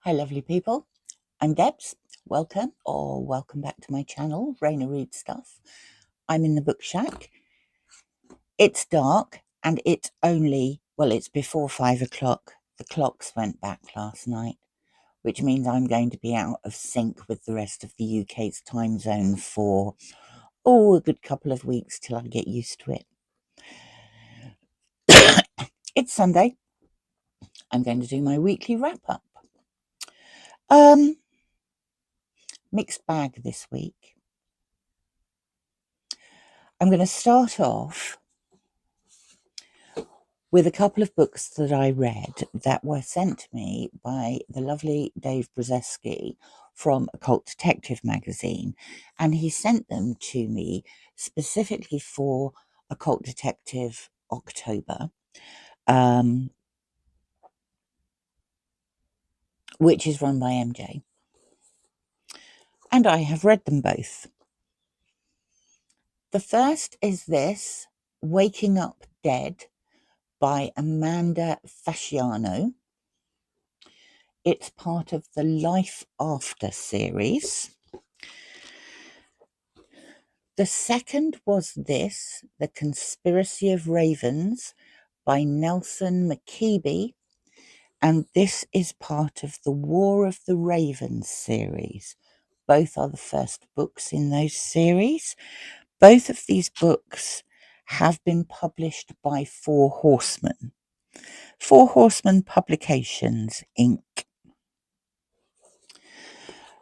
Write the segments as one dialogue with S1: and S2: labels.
S1: Hi lovely people, I'm Debs. Welcome back to my channel, Raina Reads Stuff. I'm in the book shack. It's dark and it's before 5 o'clock. The clocks went back last night, which means I'm going to be out of sync with the rest of the UK's time zone for, a good couple of weeks till I get used to it. It's Sunday. I'm going to do my weekly wrap up. Mixed bag this week. I'm going to start off with a couple of books that I read that were sent to me by the lovely Dave Brzezinski from Occult Detective magazine. And he sent them to me specifically for Occult Detective October, which is run by MJ. And I have read them both. The first is this, Waking Up Dead by Amanda Fasciano. It's part of the Life After series. The second was this, The Conspiracy of Ravens by Nelson McKeeby, and this is part of the War of the Ravens series. Both are the first books in those series. Both of these books have been published by Four Horsemen. Four Horsemen Publications, Inc.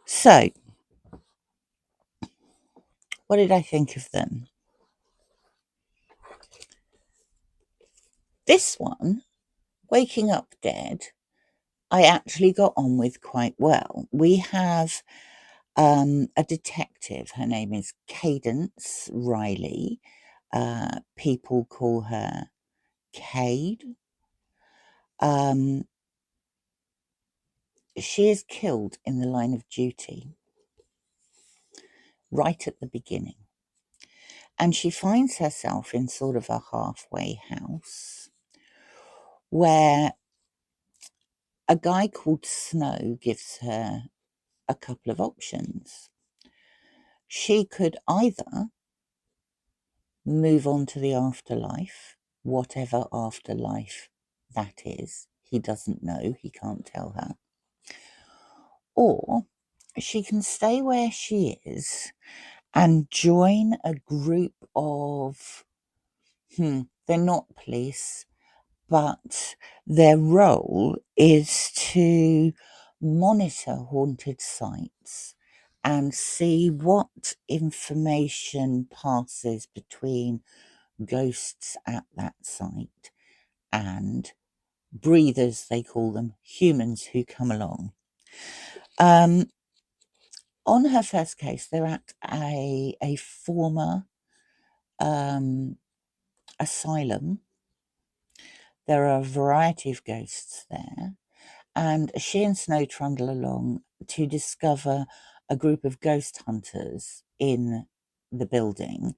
S1: So, what did I think of them? This one, Waking Up Dead, I actually got on with quite well. We have a detective. Her name is Cadence Riley. People call her Cade. She is killed in the line of duty right at the beginning. And she finds herself in sort of a halfway house where a guy called Snow gives her a couple of options. She could either move on to the afterlife, whatever afterlife that is. He doesn't know, he can't tell her. Or she can stay where she is and join a group of, they're not police, but their role is to monitor haunted sites and see what information passes between ghosts at that site and breathers, they call them, humans who come along. On her first case, they're at a former asylum. There are a variety of ghosts there, and she and Snow trundle along to discover a group of ghost hunters in the building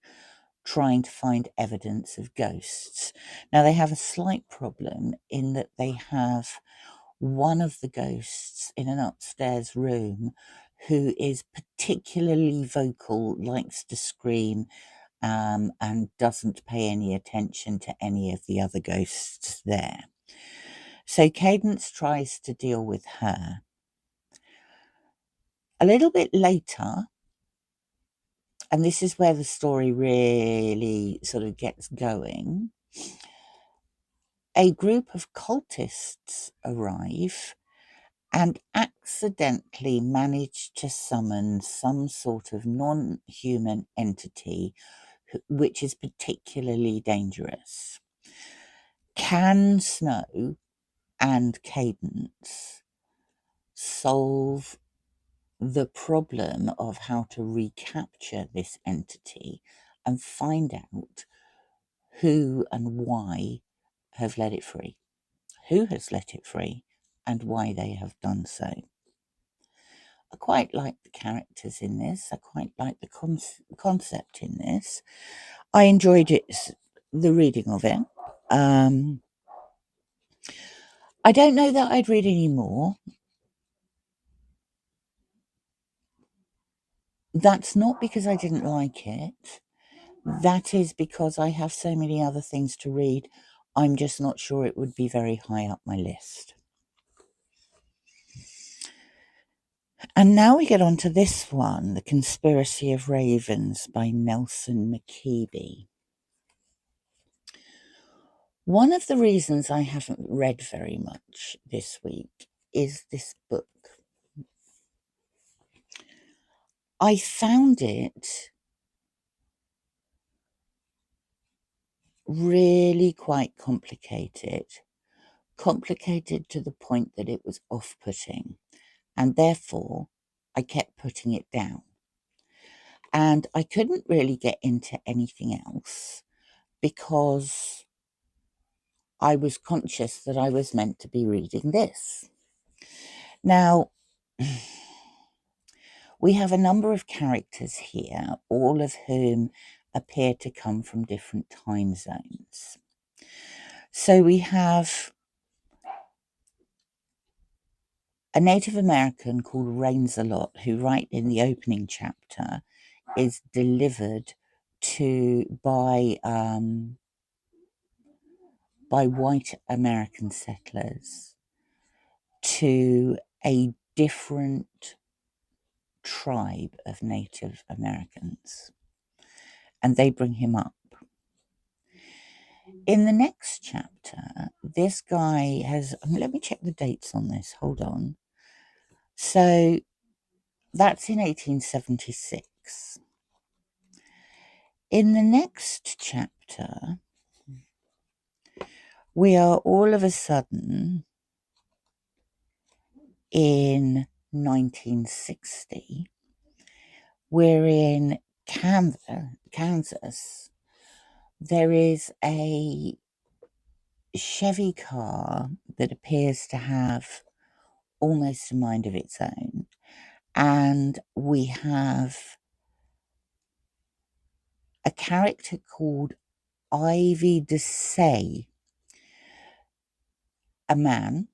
S1: trying to find evidence of ghosts. Now, they have a slight problem in that they have one of the ghosts in an upstairs room who is particularly vocal, likes to scream, and doesn't pay any attention to any of the other ghosts there. So Cadence tries to deal with her. A little bit later, and this is where the story really sort of gets going, a group of cultists arrive and accidentally manage to summon some sort of non-human entity which is particularly dangerous. Can Snow and Cadence solve the problem of how to recapture this entity and find out who and why have let it free, who has let it free, and why they have done so? I quite like the characters in this. I quite like the concept in this. I enjoyed the reading of it. I don't know that I'd read any more. That's not because I didn't like it. That is because I have so many other things to read. I'm just not sure it would be very high up my list. And now we get on to this one, The Conspiracy of Ravens by Nelson McKeeby. One of the reasons I haven't read very much this week is this book. I found it really quite complicated to the point that it was off-putting, and therefore I kept putting it down. And I couldn't really get into anything else because I was conscious that I was meant to be reading this. Now, we have a number of characters here, all of whom appear to come from different time zones. So we have a Native American called Rains-a-Lot, who right in the opening chapter is delivered by white American settlers to a different tribe of Native Americans, and they bring him up. In the next chapter, this guy has, let me check the dates on this, hold on. So that's in 1876. In the next chapter, we are all of a sudden in 1960. We're in Kansas. There is a Chevy car that appears to have almost a mind of its own. And we have a character called Ivy Desay, a man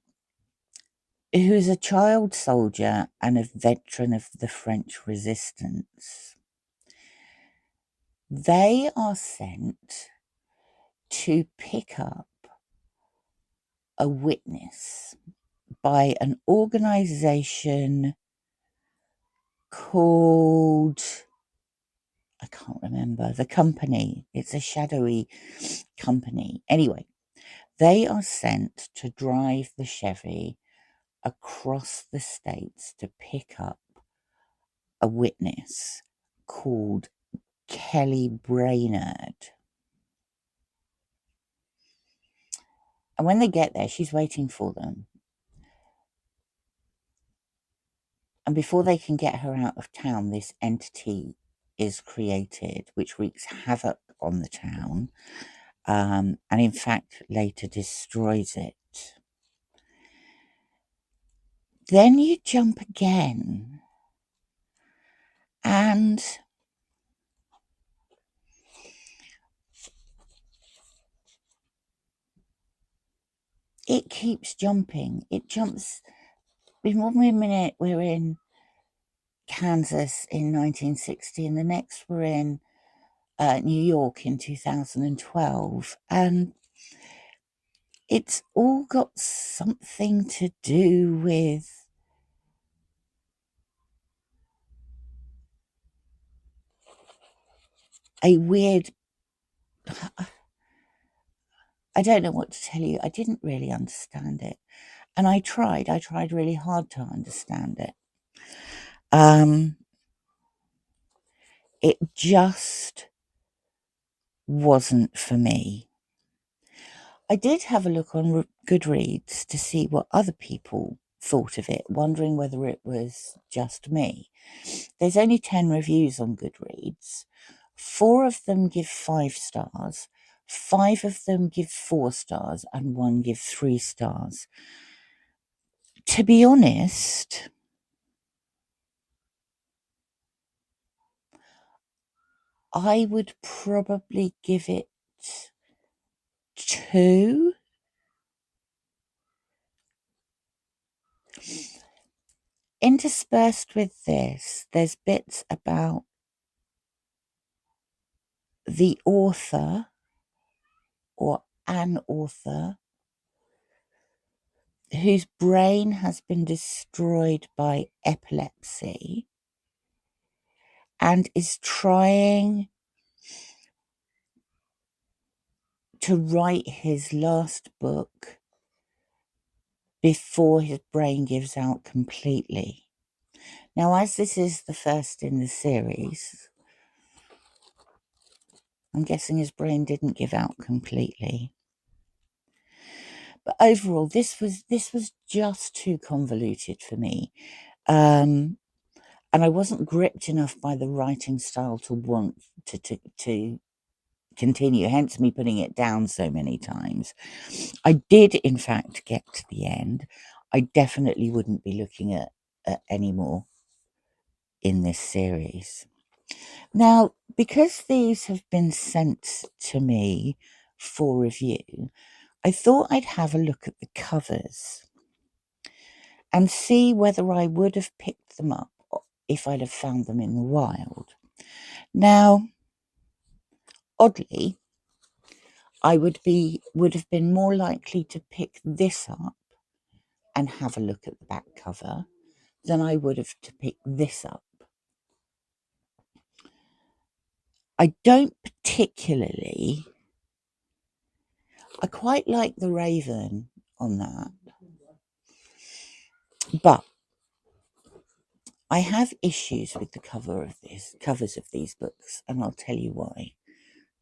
S1: who is a child soldier and a veteran of the French resistance. They are sent to pick up a witness by an organization called, I can't remember the company. It's a shadowy company. Anyway, they are sent to drive the Chevy across the states to pick up a witness called Kelly Brainerd. And when they get there, she's waiting for them. And before they can get her out of town, this entity is created, which wreaks havoc on the town, and in fact later destroys it. Then you jump again, and it keeps jumping. It jumps. In 1 minute, we're in Kansas in 1960, and the next we're in New York in 2012. And it's all got something to do with a weird, I don't know what to tell you. I didn't really understand it. And I tried really hard to understand it. It just wasn't for me. I did have a look on Goodreads to see what other people thought of it, wondering whether it was just me. There's only 10 reviews on Goodreads. 4 of them give 5 stars, 5 of them give 4 stars, and 1 give 3 stars. To be honest, I would probably give it 2. Interspersed with this, there's bits about the author or an author whose brain has been destroyed by epilepsy and is trying to write his last book before his brain gives out completely. Now, as this is the first in the series, I'm guessing his brain didn't give out completely. But overall, this was just too convoluted for me. And I wasn't gripped enough by the writing style to want to continue, hence me putting it down so many times. I did, in fact, get to the end. I definitely wouldn't be looking at any more in this series. Now, because these have been sent to me for review, I thought I'd have a look at the covers and see whether I would have picked them up if I'd have found them in the wild. Now, oddly, I would have been more likely to pick this up and have a look at the back cover than I would have to pick this up. I don't particularly. I quite like the raven on that, but I have issues with the covers of these books, and I'll tell you why.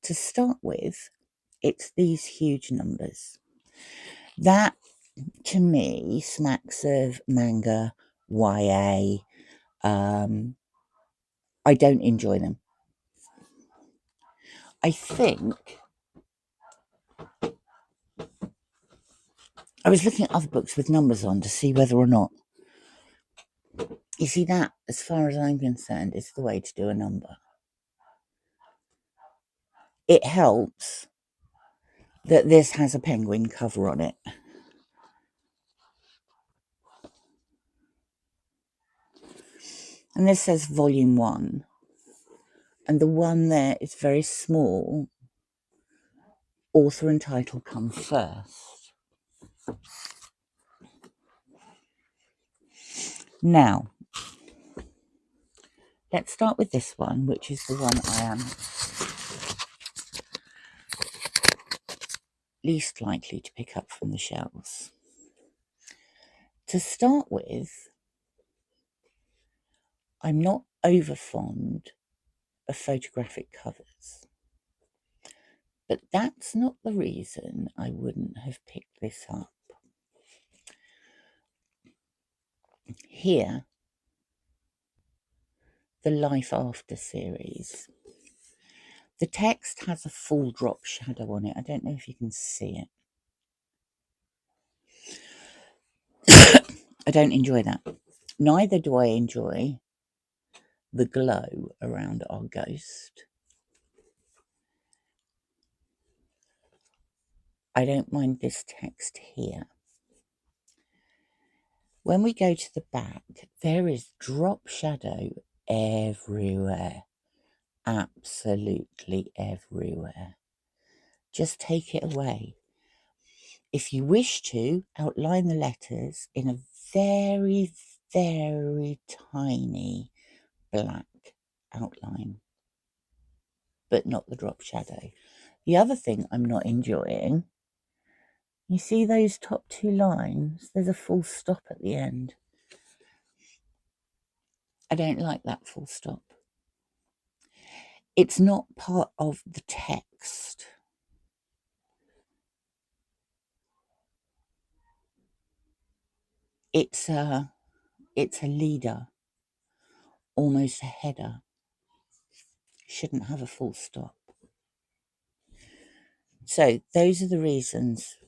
S1: To start with, it's these huge numbers. That, to me, smacks of manga, YA. I don't enjoy them. I think I was looking at other books with numbers on to see whether or not. You see, that, as far as I'm concerned, is the way to do a number. It helps that this has a penguin cover on it. And this says volume 1. And the one there is very small. Author and title come first. Now, let's start with this one, which is the one I am least likely to pick up from the shelves. To start with, I'm not over fond of photographic covers. But that's not the reason I wouldn't have picked this up. Here, the Life After series. The text has a full drop shadow on it. I don't know if you can see it. I don't enjoy that. Neither do I enjoy the glow around our ghost. I don't mind this text here. When we go to the back, there is drop shadow everywhere. Absolutely everywhere. Just take it away. If you wish to, outline the letters in a very, very tiny black outline, but not the drop shadow. The other thing I'm not enjoying, you see those top 2 lines? There's a full stop at the end. I don't like that full stop. It's not part of the text. It's a leader, almost a header. Shouldn't have a full stop. So those are the reasons.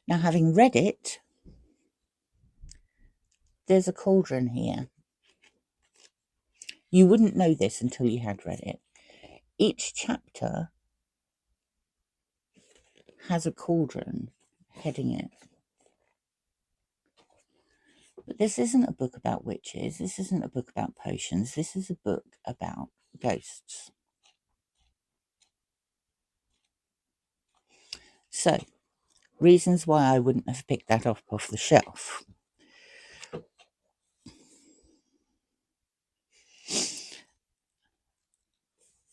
S1: Now, having read it, there's a cauldron here. You wouldn't know this until you had read it. Each chapter has a cauldron heading it. But this isn't a book about witches. This isn't a book about potions. This is a book about ghosts. So, reasons why I wouldn't have picked that up off the shelf.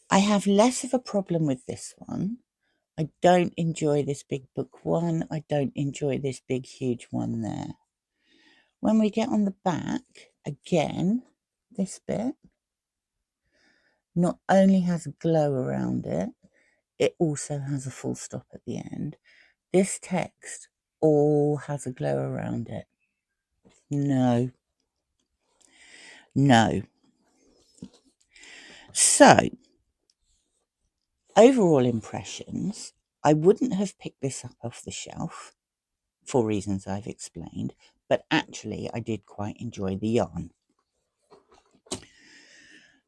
S1: I have less of a problem with this one. I don't enjoy this big book one. I don't enjoy this big, huge one there. When we get on the back, again, this bit not only has a glow around it, it also has a full stop at the end. This text all has a glow around it. No. No. So, overall impressions, I wouldn't have picked this up off the shelf for reasons I've explained, but actually I did quite enjoy the yarn.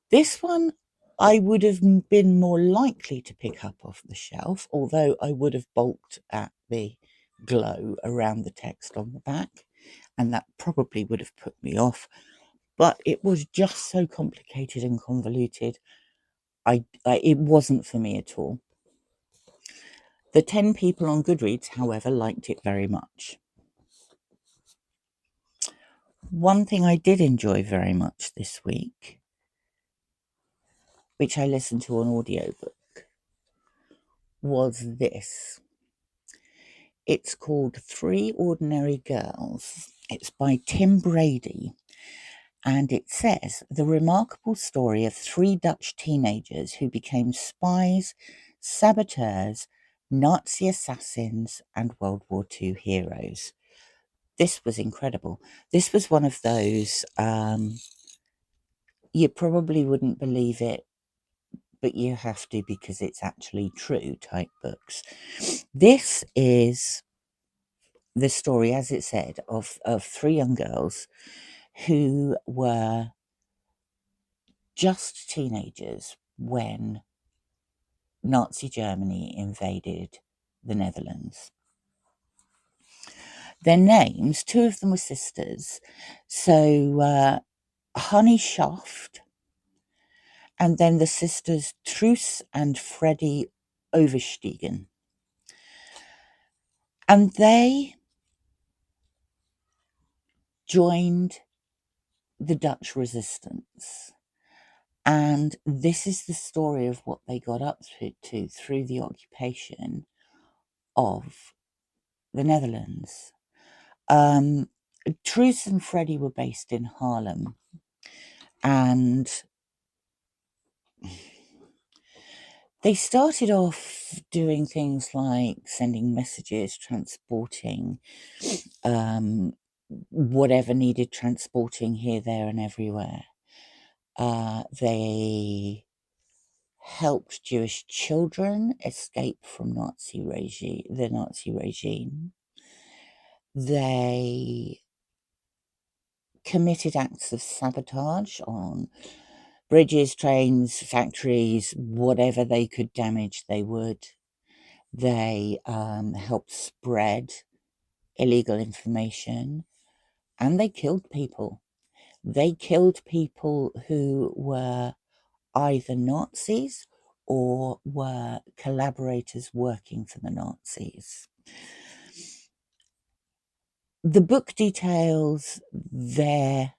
S1: This one I would have been more likely to pick up off the shelf, although I would have balked at the glow around the text on the back, and that probably would have put me off. But it was just so complicated and convoluted. It wasn't for me at all. The 10 people on Goodreads, however, liked it very much. One thing I did enjoy very much this week, which I listened to on audiobook, was this. It's called Three Ordinary Girls. It's by Tim Brady. And it says the remarkable story of three Dutch teenagers who became spies, saboteurs, Nazi assassins, and World War II heroes. This was incredible. This was one of those, you probably wouldn't believe it, but you have to because it's actually true type books. This is the story, as it said, of three young girls who were just teenagers when Nazi Germany invaded the Netherlands. Their names, two of them were sisters. So Honey Schaft, and then the sisters Truus and Freddie Overstegen. And they joined the Dutch resistance. And this is the story of what they got up to through the occupation of the Netherlands. Truus and Freddie were based in Haarlem. And they started off doing things like sending messages, transporting whatever needed transporting here, there, and everywhere. They helped Jewish children escape from the Nazi regime. They committed acts of sabotage on bridges, trains, factories, whatever they could damage, they would. They helped spread illegal information, and they killed people. They killed people who were either Nazis or were collaborators working for the Nazis. The book details their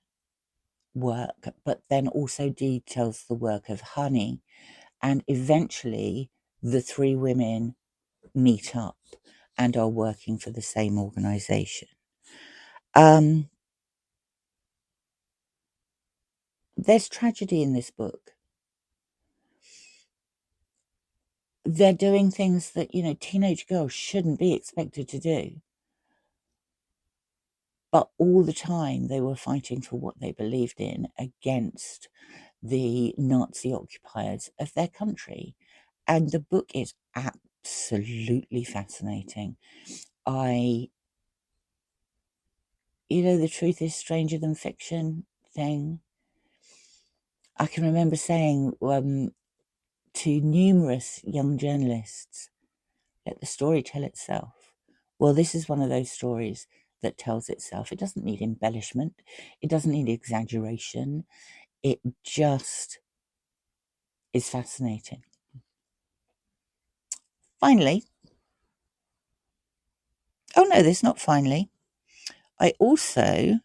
S1: work, but then also details the work of Honey, and eventually the three women meet up and are working for the same organization. There's tragedy in this book. They're doing things that, teenage girls shouldn't be expected to do. But all the time they were fighting for what they believed in against the Nazi occupiers of their country. And the book is absolutely fascinating. The truth is stranger than fiction thing. I can remember saying to numerous young journalists, let the story tell itself. Well, this is one of those stories that tells itself. It doesn't need embellishment. It doesn't need exaggeration. It just is fascinating. Finally, oh no, there's not finally. I also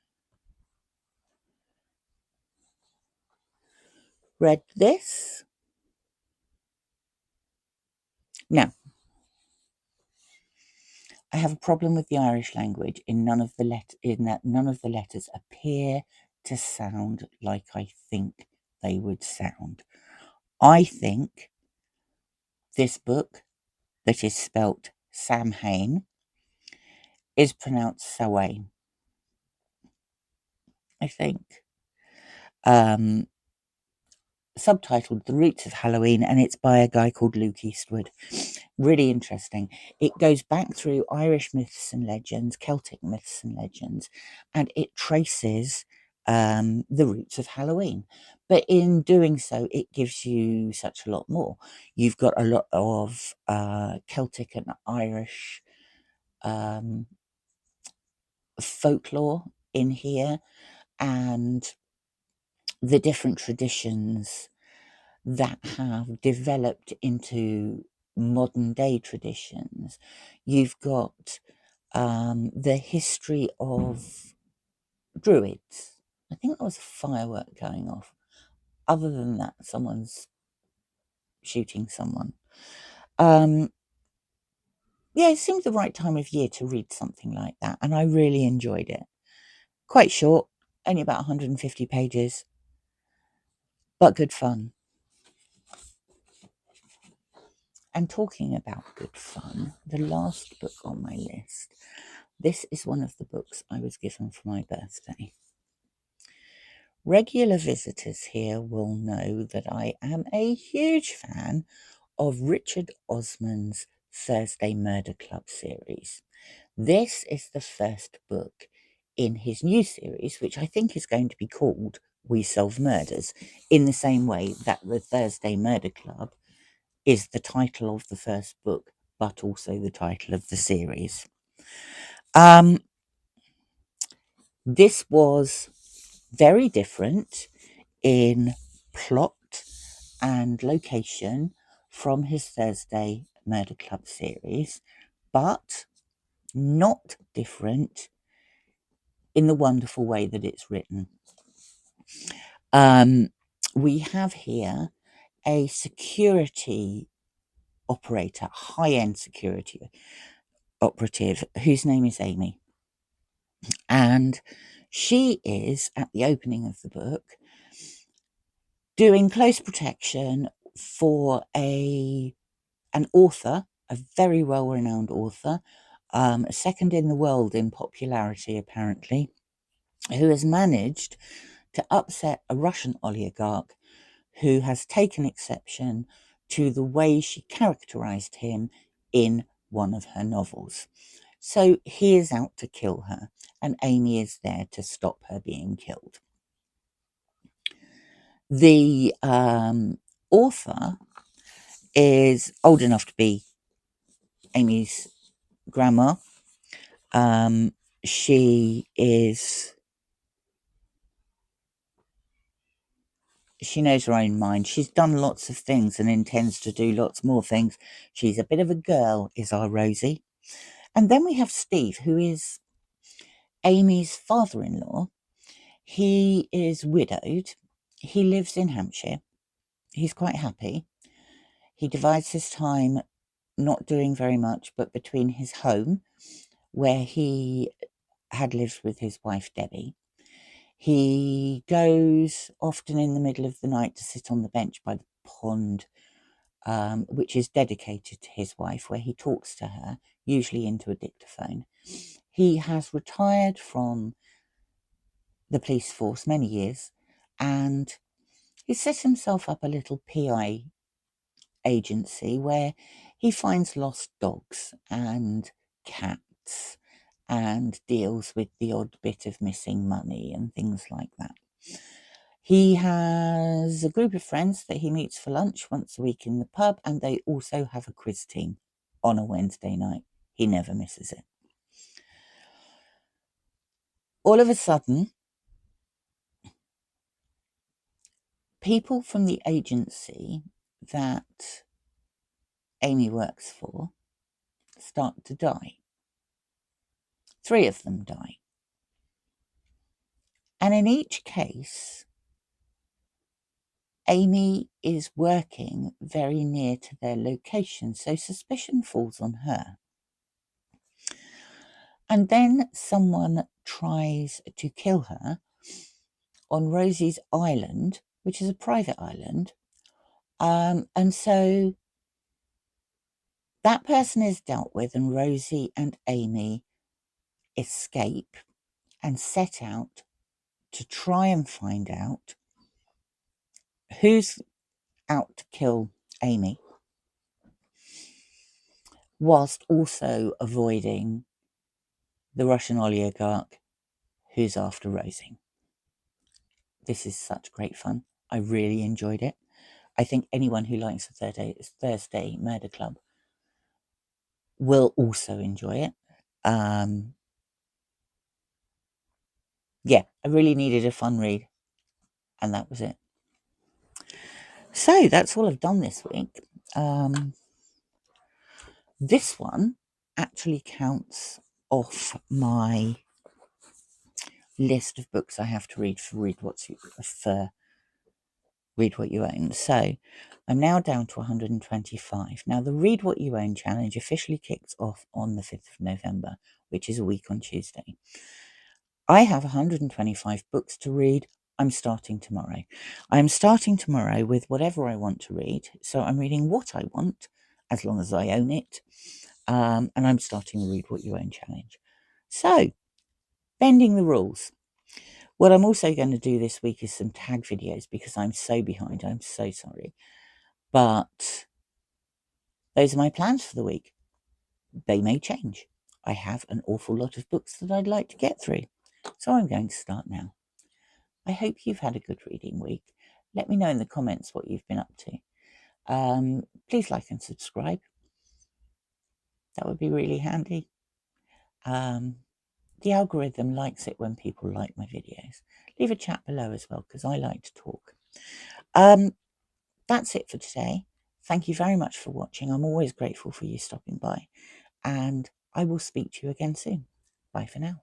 S1: read this. Now, I have a problem with the Irish language in that none of the letters appear to sound like I think they would sound. I think this book, that is spelt Samhain, is pronounced Samhain, I think. Um, Subtitled The Roots of Halloween, and it's by a guy called Luke Eastwood. Really interesting. It goes back through Irish myths and legends, Celtic myths and legends, and it traces the roots of Halloween. But in doing so, it gives you such a lot more. You've got a lot of Celtic and Irish um, folklore in here, and the different traditions that have developed into modern day traditions. You've got the history of druids. I think there was a firework going off. Other than that, someone's shooting someone. Um, yeah, it seemed the right time of year to read something like that, and I really enjoyed it. Quite short, only about 150 pages, but good fun. And talking about good fun, the last book on my list, this is one of the books I was given for my birthday. Regular visitors here will know that I am a huge fan of Richard Osman's Thursday Murder Club series. This is the first book in his new series, which I think is going to be called We Solve Murders, in the same way that the Thursday Murder Club is the title of the first book, but also the title of the series. This was very different in plot and location from his Thursday Murder Club series, but not different in the wonderful way that it's written. We have here a security operator, high-end security operative, whose name is Amy. And she is, at the opening of the book, doing close protection for an author, a very well-renowned author, second in the world in popularity, apparently, who has managed to upset a Russian oligarch who has taken exception to the way she characterized him in one of her novels. So he is out to kill her, and Amy is there to stop her being killed. The author is old enough to be Amy's grandma. She is. She knows her own mind. She's done lots of things and intends to do lots more things. She's a bit of a girl, is our Rosie. And then we have Steve, who is Amy's father-in-law. He is widowed. He lives in Hampshire. He's quite happy. He divides his time not doing very much, but between his home, where he had lived with his wife Debbie. He goes often in the middle of the night to sit on the bench by the pond, which is dedicated to his wife, where he talks to her, usually into a dictaphone. He has retired from the police force many years, and he set himself up a little PI agency where he finds lost dogs and cats and deals with the odd bit of missing money and things like that. He has a group of friends that he meets for lunch once a week in the pub, and they also have a quiz team on a Wednesday night. He never misses it. All of a sudden, people from the agency that Amy works for start to die. 3 of them die. And in each case, Amy is working very near to their location, so suspicion falls on her. And then someone tries to kill her on Rosie's island, which is a private island. And so that person is dealt with, and Rosie and Amy escape and set out to try and find out who's out to kill Amy, whilst also avoiding the Russian oligarch who's after Rosie. This is such great fun. I really enjoyed it. I think anyone who likes the Thursday Murder Club will also enjoy it. Yeah, I really needed a fun read, and that was it. So that's all I've done this week. This one actually counts off my list of books I have to read for Read What You Own. So I'm now down to 125. Now the Read What You Own challenge officially kicks off on the 5th of November, which is a week on Tuesday. I have 125 books to read. I'm starting tomorrow. I'm starting tomorrow with whatever I want to read. So I'm reading what I want, as long as I own it. And I'm starting the Read What You Own challenge. So, bending the rules. What I'm also going to do this week is some tag videos because I'm so behind. I'm so sorry. But those are my plans for the week. They may change. I have an awful lot of books that I'd like to get through. So I'm going to start now. I hope you've had a good reading week. Let me know in the comments what you've been up to. Please like and subscribe. That would be really handy. The algorithm likes it when people like my videos. Leave a chat below as well, because I like to talk. That's it for today. Thank you very much for watching. I'm always grateful for you stopping by, and I will speak to you again soon. Bye for now.